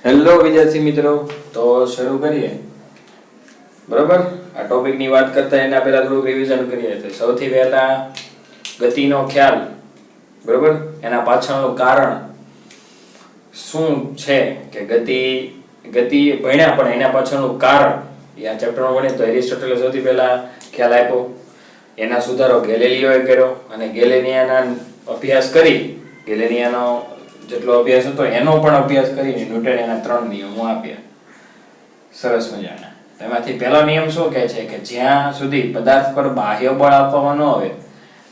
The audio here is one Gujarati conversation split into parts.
હેલો વિદ્યાર્થી મિત્રો, તો શરૂ કરીએ. બરોબર, આ ટોપિકની વાત કરતા એના પહેલા થોડું રિવિઝન કરીએ. તો સૌથી પહેલા ગતિનો ખ્યાલ, બરોબર, એના પાછળનું કારણ શું છે કે ગતિ ભણ્યા પણ એના પાછળનું કારણ આ ચેપ્ટરમાં ભણીએ તો એરિસ્ટોટલે સૌથી પહેલા ખ્યાલ આપ્યો. એના સુધારો ગેલિલિયોએ કર્યો અને ગેલિલિયાના અભ્યાસ કરી, ગેલિલિયાનો જેટલો અભ્યાસ હતો એનો પણ અભ્યાસ કરીને ન્યૂટન એના 3 નિયમો આપ્યા. સરસ મજાના. તેમાંથી પહેલો નિયમ શું કહે છે કે જ્યાં સુધી પદાર્થ પર બાહ્ય બળ આપવામાં ન આવે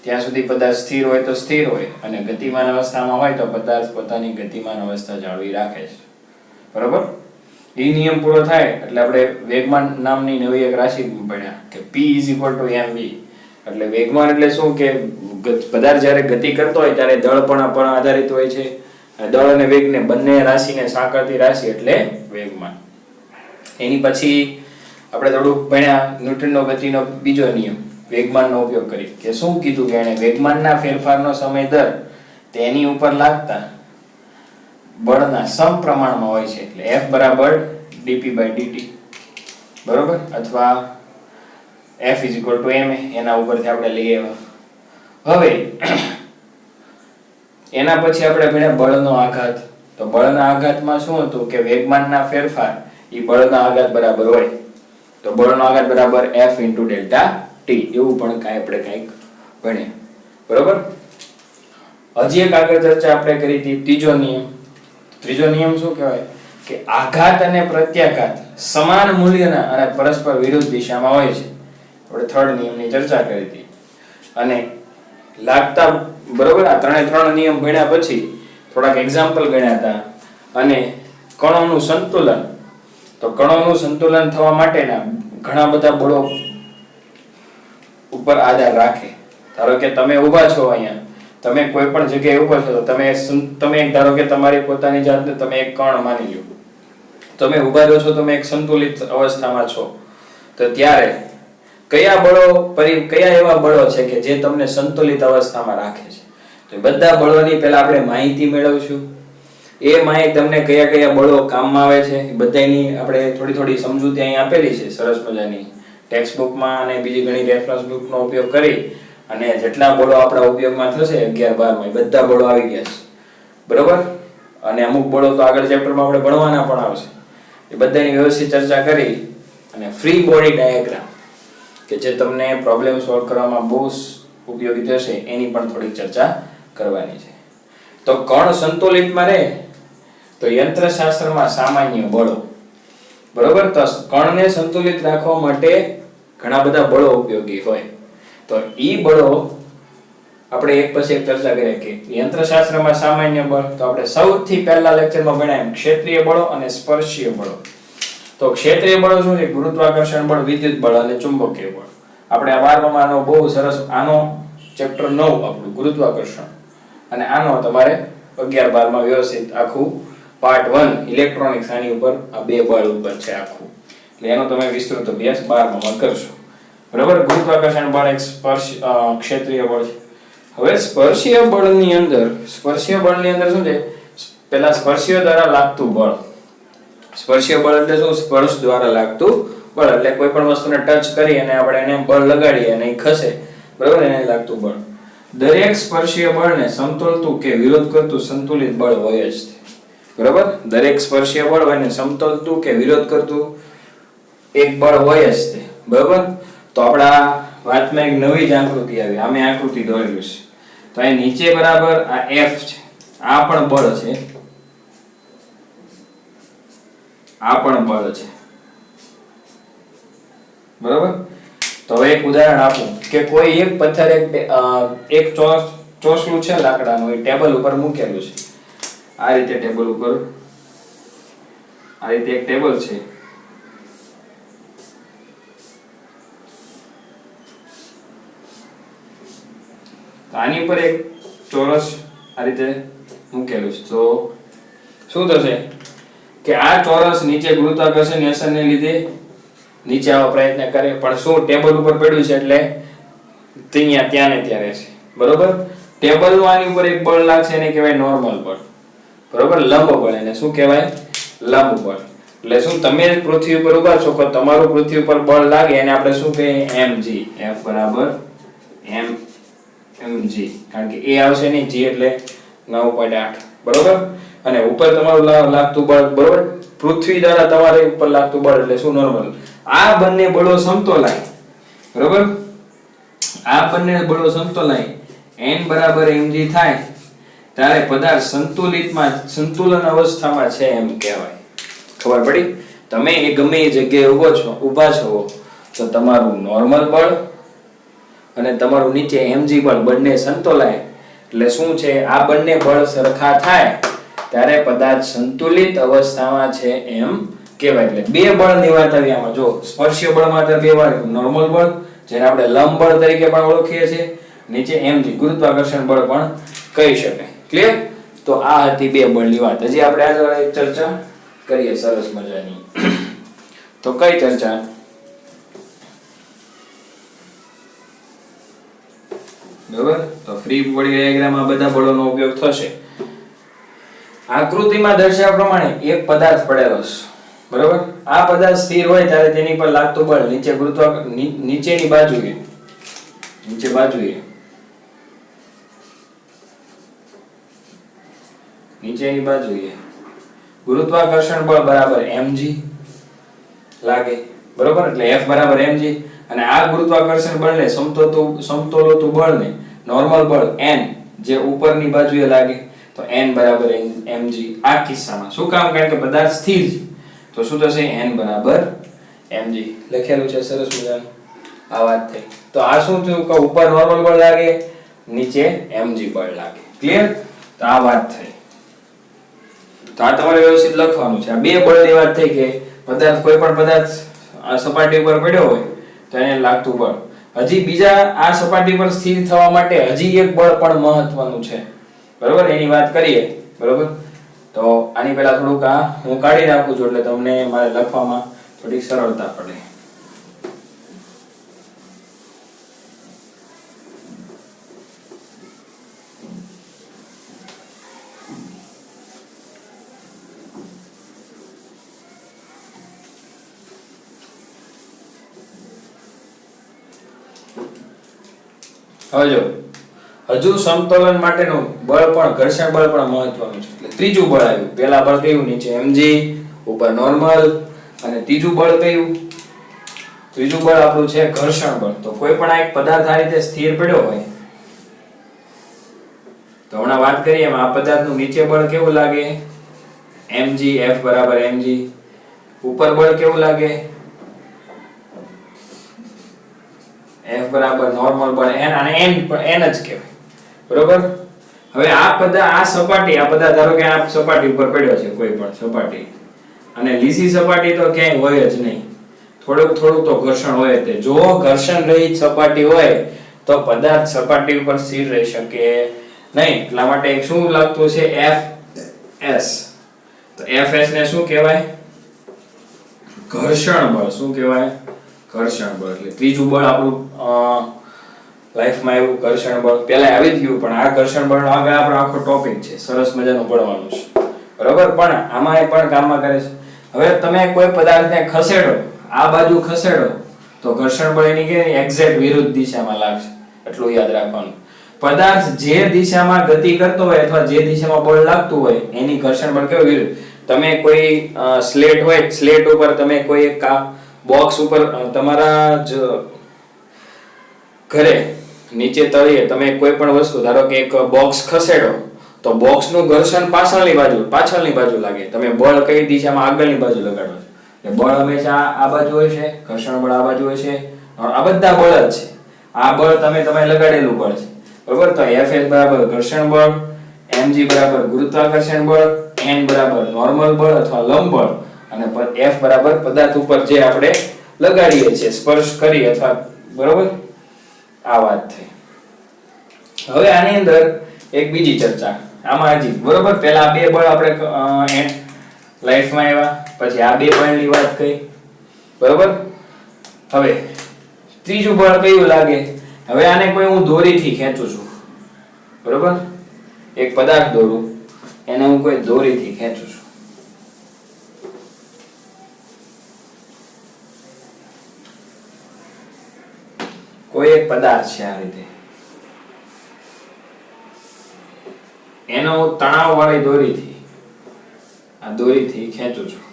ત્યાં સુધી પદાર્થ સ્થિર હોય તો સ્થિર હોય, અને ગતિમાન અવસ્થામાં હોય તો પદાર્થ પોતાની ગતિમાન અવસ્થા જાળવી રાખે છે. બરોબર, એ નિયમ પૂરો થાય એટલે આપણે વેગમાન નામની નવી એક રાશિ ભણ્યા કે P = mv. એટલે વેગમાન એટલે શું કે પદાર્થ જ્યારે ગતિ કરતો હોય ત્યારે દળ પર આધારિત હોય છે. દળ અને વેગને બંને રાશિને સાંકળતી રાશિ એટલે વેગમાન. એની પછી આપણે થોડુંક ભણ્યા ન્યૂટનનો ગતિનો બીજો નિયમ, વેગમાનનો ઉપયોગ કરી કે શું કીધું કે એને વેગમાનના ફેરફારનો સમય દર તેની ઉપર લાગતા બળના સમપ્રમાણમાં હોય છે. એટલે F = dp/dt, બરોબર, અથવા F = ma. એના ઉપરથી આપણે લઈએ. હવે એના પછી આપણે ભણ્યા બળનો આઘાત. તો બળના આઘાતમાં શું હતું કે વેગમાનના ફેરફાર એ બળના આઘાત બરાબર હોય, તો બળનો આઘાત બરાબર F × Δt. એવું પણ આપણે કંઈક ભણ્યા. બરોબર, હજી એક આગળ ચર્ચા આપણે કરી હતી ત્રીજો નિયમ. ત્રીજો નિયમ શું કહેવાય કે આઘાત અને પ્રત્યાઘાત સમાન મૂલ્યના અને પરસ્પર વિરુદ્ધ દિશામાં હોય છે. આપણે થર્ડ નિયમની ચર્ચા કરી હતી. અને લાગતા, બરોબર, આ ત્રણ નિયમ ભણ્યા પછી થોડાક એક્ઝામ્પલ ગણ્યા હતા. અને કણોનું સંતુલન, તો કણોનું સંતુલન થવા માટેના ઘણા બધા બળો ઉપર આધાર રાખે. ધારો કે તમે ઊભા છો અહીંયા, તમે કોઈ પણ જગ્યાએ ઊભા છો તો તમે ધારો કે તમારી પોતાની જાતને તમે એક કણ માની લો. તમે ઊભા રહો છો, તમે એક સંતુલિત અવસ્થામાં છો, તો ત્યારે કયા એવા બળો છે કે જે તમને સંતુલિત અવસ્થામાં રાખે છે? તો બધા બળોની પહેલા આપણે માહિતી મેળવશું. એ માહિતી તમને કયા બળો કામમાં આવે છે એ બધાની આપણે થોડી સમજૂતી અહીં આપેલી છે સરસ મજાની ટેક્સ્ટ બુકમાં, અને બીજી ઘણી રેફરન્સ બુકનો ઉપયોગ કરી અને જેટલા બળો આપણા ઉપયોગમાં થશે 11-12 માં બધા બળો આવી ગયા છે. બરોબર, અને અમુક બળો તો આગળ ચેપ્ટરમાં આપણે ભણવાના પણ આવશે. એ બધાની વ્યવસ્થિત ચર્ચા કરી અને ફ્રી બોડી ડાયાગ્રામ કે જે તમને પ્રોબ્લેમ સોલ્વ કરવામાં બહુ ઉપયોગી થશે એની પણ થોડીક ચર્ચા કરવાની છે. તો કણ સંતુલિતમાં રહે તો યંત્રશાસ્ત્રમાં સામાન્ય બળો, બરોબર, તો કણને સંતુલિત રાખવા માટે ઘણા બધા બળો ઉપયોગી હોય. તો ઈ બળો આપણે એક પછી એક ચર્ચા કરીએ કે યંત્રશાસ્ત્રમાં સામાન્ય બળ. તો આપણે સૌથી પહેલા લેક્ચરમાં ભણ્યા ક્ષેત્રીય બળો અને સ્પર્શીય બળો. તો ક્ષેત્રીય બળો શું છે? ગુરુત્વાકર્ષણ બળ, વિદ્યુત બળ અને ચુંબકીય બળ. આપણે આ 12માં આનો બહુ સરસ, આનો ચેપ્ટર 9 આપણું ગુરુત્વાકર્ષણ, અને આનો તમારે 11-12 માં વ્યવસ્થિત આખું પાર્ટ 1 ઇલેક્ટ્રોનિક્સ આની ઉપર આ બે બળ ઉપર છે આખું. એટલે એનો તમે વિસ્તૃત અભ્યાસ 12 માં કરશો. બરાબર, ગુરુત્વાકર્ષણ બળ એક ક્ષેત્રીય બળ છે. હવે સ્પર્શીય બળની અંદર શું છે? પહેલા સ્પર્શીય દ્વારા લાગતું બળ. સ્પર્શીય બળ એટલે શું? સ્પર્શ દ્વારા લાગતું બળ એટલે કોઈ પણ વસ્તુને ટચ કરી અને આપણે એને બળ લગાડીએ અને એ ખસે, બરાબર, એને લાગતું બળ. દરેક સ્પર્શીય બળને સમતોલતું કે વિરોધ કરતું સંતુલિત બળ હોય જ છે. બરાબર, દરેક સ્પર્શીય બળ હોય ને સમતોલતું કે વિરોધ કરતું એક બળ હોય જ છે. બરાબર, તો આપણા વાતમાં એક નવી જ આકૃતિ આવી. આમે આકૃતિ દોરેલું છે. તો અહીં નીચે બરાબર આ F છે, આ પણ બળ છે, આ પણ બળ છે. બરાબર, તો હવે એક ઉદાહરણ આપું કે કોઈ એક પથ્થર એક ચોસલું છે લાકડાનું, એ ટેબલ ઉપર મૂકેલું છે. આ રીતે ટેબલ ઉપર આ રીતે એક ટેબલ છે. તો આની ઉપર એક ચોરસ આ રીતે મૂકેલું છે. તો શું થશે કે આ ચોરસ નીચે ગુરુત્વાકર્ષણની અસરને લીધે નીચે આવવા પ્રયત્ન કરે, પણ શું ટેબલ ઉપર પડ્યું છે એટલે ત્યાં ને ત્યાં રહેશે. બરોબર, ટેબલનું આની ઉપર એક બળ લાગશે એને કહેવાય નોર્મલ બળ. બરોબર, લંબ બળ. એને શું કહેવાય? લંબ બળ. એટલે શું તમે પૃથ્વી ઉપર ઉભા છો તો તમારું પૃથ્વી ઉપર બળ લાગે એને આપણે શું કહીએ mg. F બરાબર mg, કારણ કે a આવશે નહીં, g એટલે 9.8 બરોબર. અને ઉપર તમારું લાગતું બળ બરોબર, પૃથ્વી દ્વારા તમારે ઉપર લાગતું બળ એટલે શું નોર્મલ. આ બંને બળો સમતોલાય બરોબર, આ બંને બળો સમતોલાય n બરાબર mg થાય ત્યારે પદાર્થ સંતુલન અવસ્થામાં છે એમ કહેવાય. ખબર પડી? તમે એ ગમે એ જગ્યાએ ઊભા છો તો તમારું નોર્મલ બળ અને તમારું નીચે mg બળ બંને સંતોલાય એટલે શું છે, આ બંને બળ સરખા થાય ત્યારે પદાર્થ સંતુલિત અવસ્થામાં છે એમ કહેવાય. એટલે બે બળની વાત આવી આમાં. જો સ્પર્શીય બળમાં તો બે વાર નોર્મલ બળ જેને આપણે લંબ બળ તરીકે પણ ઓળખીએ છીએ, નીચે mg ગુરુત્વાકર્ષણ બળ પણ કહી શકાય. ક્લિયર? તો આ હતી બે બળની વાત. હજી આપણે આગળ એક ચર્ચા કરીએ સરસ મજાની. તો કઈ ચર્ચા? બરાબર, તો ફ્રી બોડી ડાયાગ્રામમાં બધા બળોનો ઉપયોગ થશે. આકૃતિમાં દર્શાવ્યા પ્રમાણે એક પદાર્થ પડેલો છે બરાબર. આ પદાર્થ સ્થિર હોય ત્યારે તેની પર લાગતું બળ નીચેની બાજુએ ગુરુત્વાકર્ષણ બળ બરાબર mg લાગે બરોબર. એટલે F બરાબર mg અને આ ગુરુત્વાકર્ષણ બળને સમતોલતું બળને નોર્મલ બળ n જે ઉપરની બાજુએ લાગે તો n બરાબર mg. આ કિસ્સામાં શું કામ? કારણ કે પદાર્થ સ્થિર છે તો શું થશે? n બરાબર mg લખેલું છે સરસ મજાનું. આ વાત થઈ. તો આ શું થયું કે ઉપર નોર્મલ બળ લાગે, નીચે mg બળ લાગે. ક્લિયર? તો આ વાત થઈ. તો આ તમારે વ્યવસ્થિત લખવાનું છે. આ બે બળની વાત થઈ કે પદાર્થ કોઈ પણ પદાર્થ આ સપાટી ઉપર પડ્યો હોય તો એને લાગતું બળ. હજી બીજા આ સપાટી પર સ્થિર થવા માટે હજી એક બળ પણ મહત્વનું છે બરોબર, એની વાત કરીએ બરોબર. તો આની પહેલા થોડુંક આ હું કાઢી નાખું છું એટલે તમને મારે લખવામાં થોડી સરળતા પડે. હવે જો હજુ સમતોલન માટેનું બળ પણ ઘર્ષણ બળ પણ મહત્વનું છે. એટલે ત્રીજું બળ આવ્યું. પહેલા બળ કયું? નીચે mg, ઉપર નોર્મલ. અને ત્રીજું બળ કયું? ત્રીજું બળ આપણું છે ઘર્ષણ બળ. તો કોઈ પણ એક પદાર્થ આ રીતે સ્થિર પડ્યો હોય તો હમણાં વાત કરીએ એમ આ પદાર્થનું નીચે બળ કેવું લાગે? mg. F બરાબર mg. ઉપર બળ કેવું લાગે? F બરાબર નોર્મલ બળ n અને n જ કહેવાય બરોબર. હવે આ સપાટી ધારો કે આ સપાટી ઉપર પડ્યો છે કોઈ પણ સપાટી, અને લીસી સપાટી તો ક્યાંય હોય જ નહીં, થોડુંક તો ઘર્ષણ હોય તે. જો ઘર્ષણ રહિત સપાટી હોય તો પદાર્થ સપાટી ઉપર સ્થિર રહી શકે નહીં. એટલા માટે શું લાગતું છે? Fs. તો Fs ને શું કહેવાય? ઘર્ષણ બળ. શું કહેવાય? ઘર્ષણ બળ. એટલે ત્રીજું બળ આપણું લાઈફમાં એવું ઘર્ષણ બળ પહેલા આવી જ ગયું, પણ આ ઘર્ષણ બળનો આગળ આપણો આખો ટોપિક છે, સરસ મજાનું ભણવાનું છે બરોબર. પણ આમાં એ પણ કામમાં કરે છે. હવે તમે કોઈ પદાર્થને ખસેડો, આ બાજુ ખસેડો તો ઘર્ષણ બળ એની કે એક્ઝેક્ટ વિરુદ્ધ દિશામાં લાગશે. એટલું યાદ રાખવાનું. પદાર્થ જે દિશામાં ગતિ કરતો હોય અથવા જે દિશામાં બળ લાગતું હોય એની ઘર્ષણ બળ કેવું વિરુદ્ધ. તમે કોઈ સ્લેટ હોય, સ્લેટ ઉપર તમે કોઈ એક બોક્સ ઉપર તમારા જ ઘરે નીચે તળિયે તમે કોઈ પણ વસ્તુ ધારો કે એક બોક્સ ખસેડો તો બોક્સનું ઘર્ષણ પાછળની બાજુ લાગે. તમે બળ કઈ દિશામાં? આગળની બાજુ લગાડો. એટલે બળ હંમેશા આ બાજુ હોય છે, ઘર્ષણ બળ આ બાજુ હોય છે. આ બધા બળ જ છે. આ બળ તમે લગાડેલું બળ છે બરોબર. તો Fs બરાબર ઘર્ષણ બળ, mg બરાબર ગુરુત્વાકર્ષણ બળ, n બરાબર નોર્મલ બળ અથવા લંબ બળ, અને F બરાબર પદાર્થ ઉપર જે આપણે લગાડીએ છીએ, સ્પર્શ કરી અથવા બરોબર. આ વાત થઈ. હવે આની અંદર એક બીજી ચર્ચા આમાં હજી બરોબર. પહેલા બે બળ આપણે લાઈફમાં આવ્યા, પછી આ બે બળની વાત કરી બરોબર. હવે ત્રીજું બળ કયું લાગે? હવે આને કોઈ હું દોરીથી ખેંચું છું બરોબર. એક પદાર્થ દોરું, એને હું કોઈ દોરીથી ખેંચું છું કોઈ એક પદાર્થ છે આ રીતે, એનો હું તણાવ વાળી દોરીથી આ દોરીથી ખેંચું છું,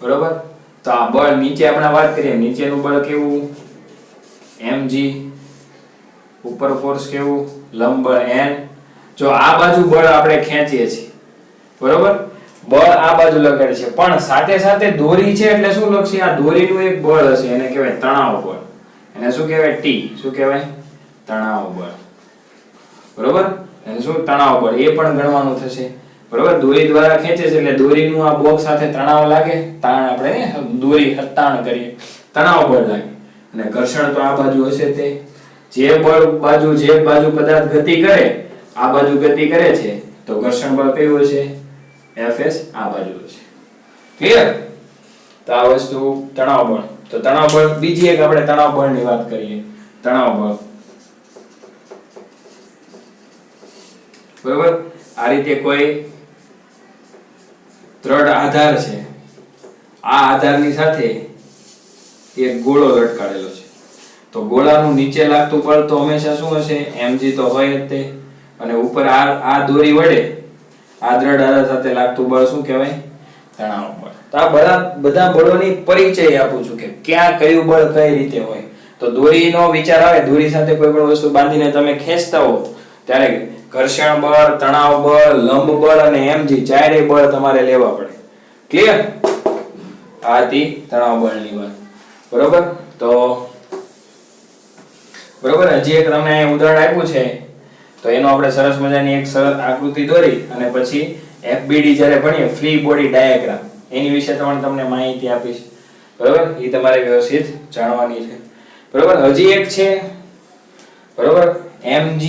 બરોબર? તો આ બળ નીચે આપણે વાત કરીએ, નીચેનું બળ કેવું mg, ઉપર ફોર્સ કેવું લંબ બળ n. જો આ બાજુ બળ આપણે ખેંચીએ છીએ, બરોબર, બળ આ બાજુ લગાડે છે, પણ સાથે સાથે દોરી છે એટલે શું લખશે, આ દોરીનું એક બળ હશે, એને કહેવાય તણાવ બળ. એને શું કહેવાય? T. શું કહેવાય? તણાવ બળ, બરોબર? એને શું તણાવ બળ એ પણ ગણવાનું થશે, બરોબર? દોરી દ્વારા ખેંચે છે એટલે દોરીનું આ બોક્સ સાથે તણાવ લાગે, તાણ આપણે દોરી તાણ કરીએ, તણાવ બળ લાગે. અને ઘર્ષણ તો આ બાજુ હશે, તે જે બાજુ પદાર્થ ગતિ કરે આ બાજુ ગતિ કરે છે, તો ઘર્ષણ બળ કયું હશે? Fs આ બાજુ હશે. ક્લિયર? તો આ વસ્તુ તણાવ બળ. તો તણાવ બળ, બીજી એક આપણે તણાવ બળની વાત કરીએ. તણાવ બળ, બરોબર, આ રીતે કોઈ દ્રઢ આધાર છે, આ આધારની સાથે એક ગોળો લટકાડેલો છે, તો ગોળાનું નીચે લાગતું બળ તો હંમેશા શું હશે? mg તો હોય જ તે, અને ઉપર આ દોરી વડે આ દ્રઢ આધાર સાથે લાગતું બળ શું કહેવાય? તણાવ બળ. તો આ બધા બળોની પરિચય આપું છું કે ક્યાં કયું બળ કઈ રીતે હોય. તો દોરીનો વિચાર આવે, દોરી સાથે કોઈ પણ વસ્તુ બાંધીને તમે ખેંચતા હો ત્યારે ઘર્ષણ બળ, તણાવ બળ, લંબ બળ અને mg ચારે બળ તમારે લેવા પડે. ક્લિયર? આ હતી તણાવ બળની વાત, બરોબર? તો બરોબર, હજી એક તમને ઉદાહરણ આપ્યું છે, તો એનો આપણે સરસ મજાની એક સરળ આકૃતિ દોરી અને પછી FBD જ્યારે ભણીએ, ફ્રી બોડી ડાયાગ્રામ, એની વિશે તમને માહિતી આપીશ, બરોબર? એ તમારે વ્યવસ્થિત જાણવાની છે, બરોબર? હજી એક છે, બરોબર, mg,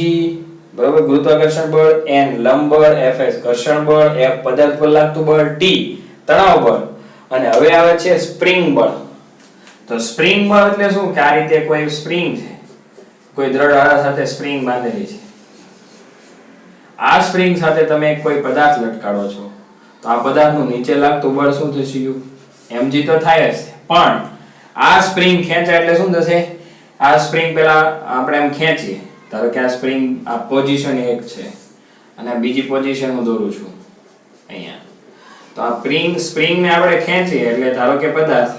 બરોબર, ગુરુત્વાકર્ષણ બળ, n લંબ બળ, Fs ઘર્ષણ બળ, F પદાર્થ પર લાગતું બળ, T તણાવ બળ, અને હવે આવે છે સ્પ્રિંગ બળ. તો સ્પ્રિંગ બળ એટલે શું કે આ રીતે કોઈ સ્પ્રિંગ છે, કોઈ દ્રઢ આધાર સાથે સ્પ્રિંગ બાંધેલી છે, આ સ્પ્રિંગ સાથે તમે કોઈ પદાર્થ લટકાડો છો, તો આ પદાર્થનું નીચે લાગતું બળ શું થશે? mg તો થાય જ, પણ આ સ્પ્રિંગ ખેંચાય એટલે શું થશે? આ સ્પ્રિંગ પેલા આપણે એમ ખેંચીએ, ધારો કે આ સ્પ્રિંગ આ પોઝિશન 1 છે અને બીજી પોઝિશન હું દોરું છું અહીંયા, તો આ સ્પ્રિંગ ને આપણે ખેંચીએ એટલે ધારો કે પદાર્થ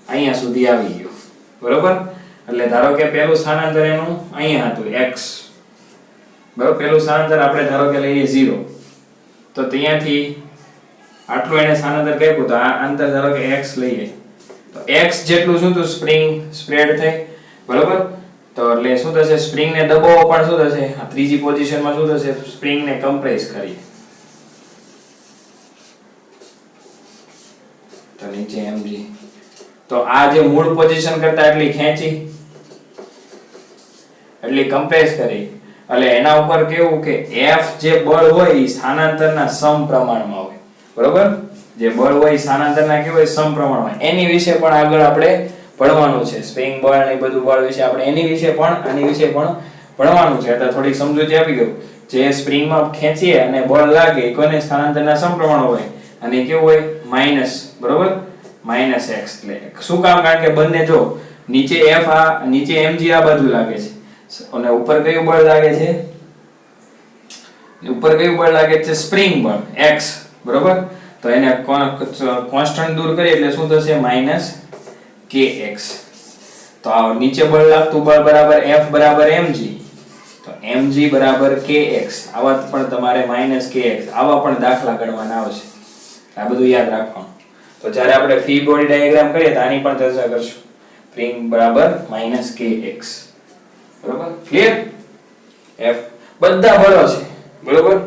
અહીંયા સુધી આવી ગયો, બરોબર? એટલે ધારો કે પહેલું સ્થાનાંતર એનું અહીંયા હતું x, બરોબર, પહેલું સ્થાનાંતર આપણે ધારો કે લઈએ 0, તો ત્યાંથી આટલું એને સ્થાનાંતર કર્યું, તો આ અંતર ધારો કે x લઈએ, તો x જેટલું શું તો સ્પ્રિંગ સ્પ્રેડ થઈ, બરોબર? તો એટલે શું થશે? સ્પ્રિંગ ને દબાવો પણ શું થશે? આ ત્રીજી પોઝિશનમાં શું થશે? સ્પ્રિંગ ને કમ્પ્રેસ કરીએ, તો નીચે mg, તો આ જે મૂળ પોઝિશન કરતા એટલી ખેંચી, એટલી કમ્પ્રેસ કરી, એટલે એના ઉપર કેવું કે F જે બળ હોય એ સ્થાનાંતરના સમપ્રમાણમાં હોય, બરોબર? જે બળ હોય સ્થાનાંતરના કેવું હોય? સમપ્રમાણમાં. એની વિશે પણ આગળ આપણે ભણવાનું છે, સ્પ્રિંગ બળ ને બધું બળ વિશે આપણે એની વિશે પણ આની વિશે પણ ભણવાનું છે, એટલે થોડીક સમજૂતી આપી ગયું. જે સ્પ્રિંગમાં ખેંચીએ અને બળ લાગે કોને? સ્થાનાંતરના સમપ્રમાણ હોય, અને કેવું હોય? માઈનસ, બરોબર, માઈનસ x. એટલે શું કામ? કારણ કે બંને જો નીચે F આ નીચે mg આ બાજુ લાગે છે અને ઉપર કયું બળ લાગે છે? ઉપર કયું બળ લાગે છે? સ્પ્રિંગ બળ x, બરોબર? તો એને કોન્સ્ટન્ટ દૂર કરીએ એટલે શું થશે? Minus kx. તો આ નીચે બળ લાગતું બળ બરાબર F બરાબર mg, તો mg બરાબર kx. આવા પણ તમારે માઈનસ kx આવા પણ દાખલા ગણવાના આવશે, આ બધું યાદ રાખવાનું. તો જ્યારે આપણે ફ્રી બોડી ડાયાગ્રામ કરીએ તો આની પણ ચર્ચા કરશું. સ્પ્રિંગ બરાબર માઈનસ kx, બરોબર? ક્લિયર? F બધા બળો છે, બરોબર?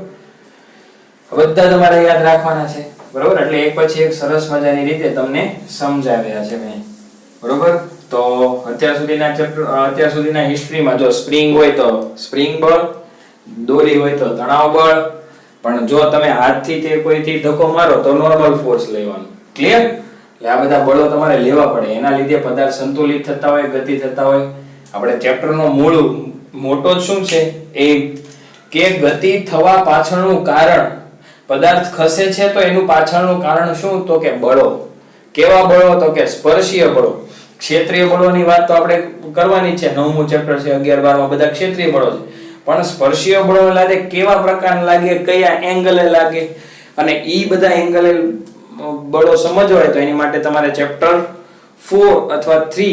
બધા તમારે યાદ રાખવાના છે, બરોબર? એટલે એક પછી એક સરસ મજાની રીતે તમને સમજાવ્યા છે મેં, બરોબર? તો અત્યાર સુધીના હિસ્ટ્રીમાં જો સ્પ્રિંગ હોય તો સ્પ્રિંગ બળ, દોરી હોય તો તણાવ બળ, પણ જો તમે હાથથી તે કોઈથી ધક્કો મારો તો નોર્મલ ફોર્સ લેવાનો. ક્લિયર? એટલે આ બધા બળો તમારે લેવા પડે, એના લીધે પદાર્થ સંતુલિત થતા હોય, ગતિ થતા હોય. આપણે ચેપ્ટરનો મોટો શું છે એ કે ગતિ થવા પાછળનું કારણ, પદાર્થ ખસે છે તો એનું પાછળનું કારણ શું? તો કે બળો. કેવા બળો? તો કે સ્પર્શીય બળો. ક્ષેત્રીય બળોની વાત તો આપણે કરવાની છે, 9મું ચેપ્ટર છે, 11 12માં બધા ક્ષેત્રીય બળો છે. પણ સ્પર્શીય બળો લાગે કેવા પ્રકારના લાગે, કયા એંગલે લાગે, અને ઈ બધા એંગલે બળો સમજવા હોય તો એની માટે તમારે ચેપ્ટર 4 અથવા 3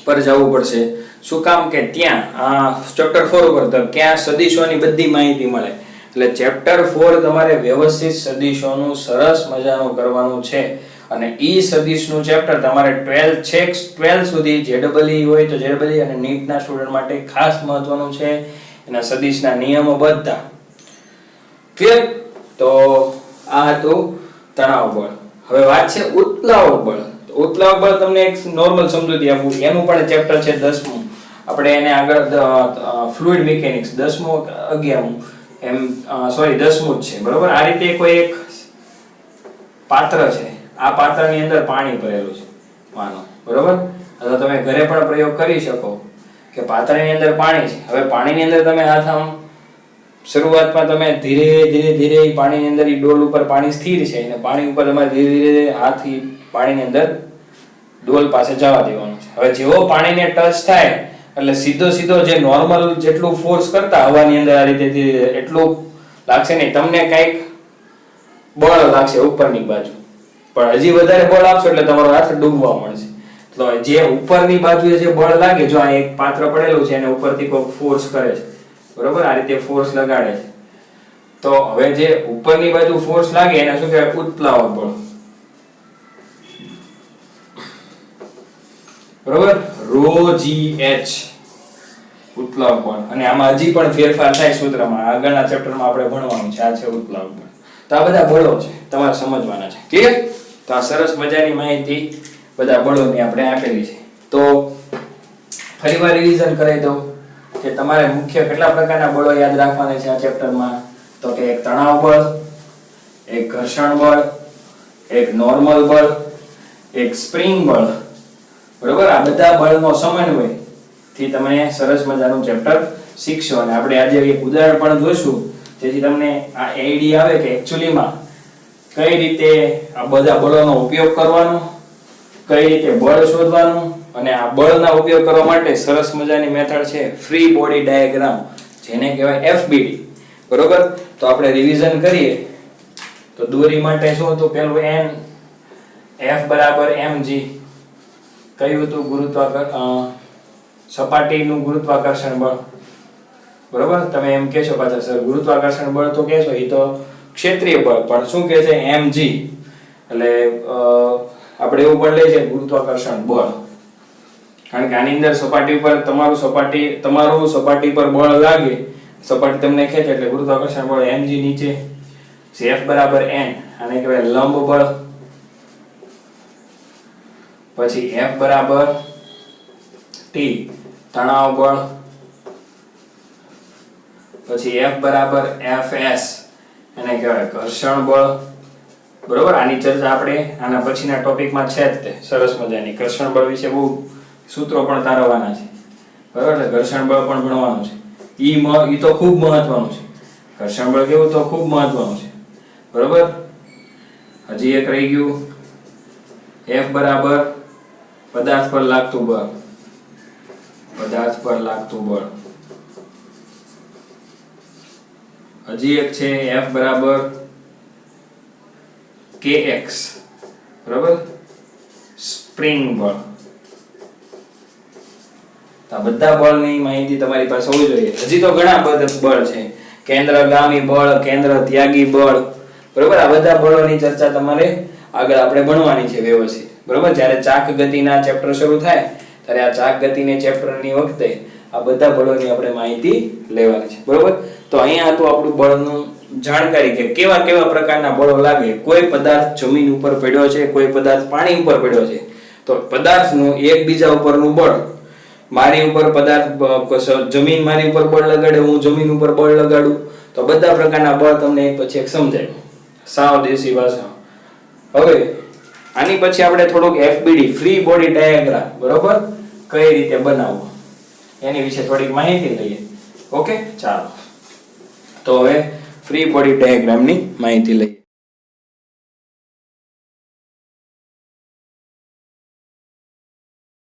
પર જવું પડશે. શું કામ? કે ત્યાં ચેપ્ટર 4 ઉપર તો ક્યાં સદિશોની બધી માહિતી મળે. એટલે ચેપ્ટર 4 તમારે વ્યવસ્થિત સદિશોનું સરસ મજાનું કરવાનું છે. અને ઈ સદિશનું ચેપ્ટર તમારે 12 સુધી JEE હોય તો JEE અને નીટના સ્ટુડન્ટ માટે ખાસ મહત્વનું છે. એના સદિશના નિયમો બધા ક્લિયર. તો આ હતું તણાવ બળ. હવે વાત છે ઉત્પ્લાવક બળ. ઉત્પ્લાવક બળ તમને એક નોર્મલ સમજૂતી આપું. એનું પણ ચેપ્ટર છે 10મું. આપણે એને આગળ ફ્લુઇડ મિકેનિક્સ 10મું 11મું એમ સોરી 10મું જ છે, બરોબર. આ રીતે કોઈ એક પાત્ર છે, આ પાત્રની અંદર પાણી ભરેલું છે માનો, બરોબર. અથવા તમે ઘરે પણ પ્રયોગ કરી શકો કે પાત્રની અંદર પાણી છે. હવે પાણીની અંદર તમે હાથ આમ શરૂઆતમાં તમે ધીરે ધીરે પાણીની અંદર ઈ ડોલ ઉપર પાણી સ્થિર છે અને પાણી ઉપર તમારે ધીરે ધીરે હાથ પાણીની અંદર ડોલ પાસે જવા દેવાનું છે. હવે જેવો પાણીને ટચ થાય એટલે સીધો જે નોર્મલ જેટલું ફોર્સ કરતા હવાની અંદર આ રીતે એટલું લાગશે નહીં, તમને કઈક બળ લાગશે ઉપરની બાજુ. પણ હજી વધારે બળ આપશો એટલે તમારો હાથ ડૂબવા મળશે. તો જે ઉપરની બાજુએ જે બળ લાગે, જો આ એક પાત્ર પડેલું છે એને ઉપરથી કોઈ ફોર્સ કરે છે, બરોબર, આ રીતે ફોર્સ લગાડે છે. તો હવે જે ઉપરની બાજુ ફોર્સ લાગે એને શું કહેવાય? ઉત્પ્લાવક બળ, બરોબર. ρgh ઉત્પ્લાવક બળ. અને આમાં હજી પણ ફેરફાર થાય સૂત્રમાં, આગળના ચેપ્ટરમાં આપણે ભણવાનું છે. આ છે ઉત્પ્લાવક બળ. તો આ બધા બળો છે, તમારે સમજવાના છે. ક્લિયર? તો આ સરસ મજાની માહિતી બધા બળોની આપણે આપેલી છે. તો ફરીવાર રિવિઝન કરી દઉં કે તમારે મુખ્ય કેટલા પ્રકારના બળો યાદ રાખવાના છે આ ચેપ્ટરમાં. તો કે એક તણાવ બળ, એક ઘર્ષણ બળ, એક નોર્મલ બળ, એક સ્પ્રિંગ બળ, બરોબર. આ બધા બળનો સમન્વય થી તમે સરસ મજાનું ચેપ્ટર શીખશો. અને આપણે આજે એક ઉદાહરણ પણ જોઈશું જેથી તમને આ આઈડિયા આવે કે એક્ચ્યુઅલીમાં કઈ રીતે આ બધા બળોનો ઉપયોગ કરવાનો, કઈ રીતે બળ શોધવાનું, અને આ બળના ઉપયોગ કરવા માટે સરસ મજાની મેથડ છે ફ્રી બોડી ડાયાગ્રામ, જેને કહેવાય FBD, બરોબર. તો આપણે રિવિઝન કરીએ તો દોરી માટે શું હતું? પેલું N, F બરાબર mg, કયું હતું? ગુરુત્વાકર્ષણ સપાટીનું ગુરુત્વાકર્ષણ બળ, બરોબર. તમે એમ કહેશો પાછા સર ગુરુત્વાકર્ષણ બળ તો કહેશો, એ તો ક્ષેત્રીય બળ, પણ શું કહે છે? mg. એટલે આપણે એવું પણ લઈએ છીએ ગુરુત્વાકર્ષણ બળ, કારણ કે આની અંદર સપાટી ઉપર તમારું સપાટી પર બળ લાગે, સપાટી તમને ખેંચે એટલે ગુરુત્વાકર્ષણ બળ mg નીચે. F બરાબર n, આને કહેવાય લંબ બળ. પછી F બરાબર T, તણાવ બળ. પછી F બરાબર Fs, એને કહેવાય ઘર્ષણ બળ, બરોબર. આની ચર્ચા આપણે આના પછીના ટોપિકમાં છે જ તે સરસ મજાની. ઘર્ષણ બળ વિશે બહુ સૂત્રો પણ તારવવાના છે, બરોબર. એટલે ઘર્ષણ બળ પણ ભણવાનું છે. ઈ તો ખૂબ મહત્વનું છે. ઘર્ષણ બળ કેવું? તો ખૂબ મહત્વનું છે, બરોબર. હજી એક રહી ગયું, F બરાબર પદાર્થ પર લાગતું બળ, પદાર્થ પર લાગતું બળ. હજી એક છે F બરાબર kx, બરાબર, સ્પ્રિંગ બળ. આ બધા બળની માહિતી તમારી પાસે હોવી જોઈએ. હજી તો ઘણા બધા બળ છે, કેન્દ્રગામી બળ, કેન્દ્ર ત્યાગી બળ, બરાબર. આ બધા બળોની ચર્ચા તમારે આગળ આપણે ભણવાની છે વ્યવસ્થિત, બરાબર. જ્યારે ચાક ગતિના ચેપ્ટર શરૂ થાય ત્યારે આ ચાક ગતિની ચેપ્ટરની વખતે આ બધા બળોની આપણે માહિતી લેવાની છે, બરાબર. તો અહીંયા હતું આપણું બળનું જાણકારી કે કેવા કેવા પ્રકારના બળો લાગે. કોઈ પદાર્થ જમીન ઉપર પડ્યો છે, કોઈ પદાર્થ પાણી ઉપર પડ્યો છે, તો પદાર્થનું એકબીજા ઉપરનું બળ, મારી ઉપર પદાર્થ જમીન મારી ઉપર બળ લગાડે, હું જમીન ઉપર બળ લગાડું, તો બધા પ્રકારના બળ તમને એક પછી એક સમજાય સાવ દેશી ભાષા. હવે આની પછી આપણે થોડુંક FBD, ફ્રી બોડી ડાયાગ્રામ, બરોબર, કઈ રીતે બનાવવું એની વિશે થોડીક માહિતી લઈએ. ઓકે, ચાલો. તો હવે ફ્રી બોડી ડાયાગ્રામની માહિતી લઈએ.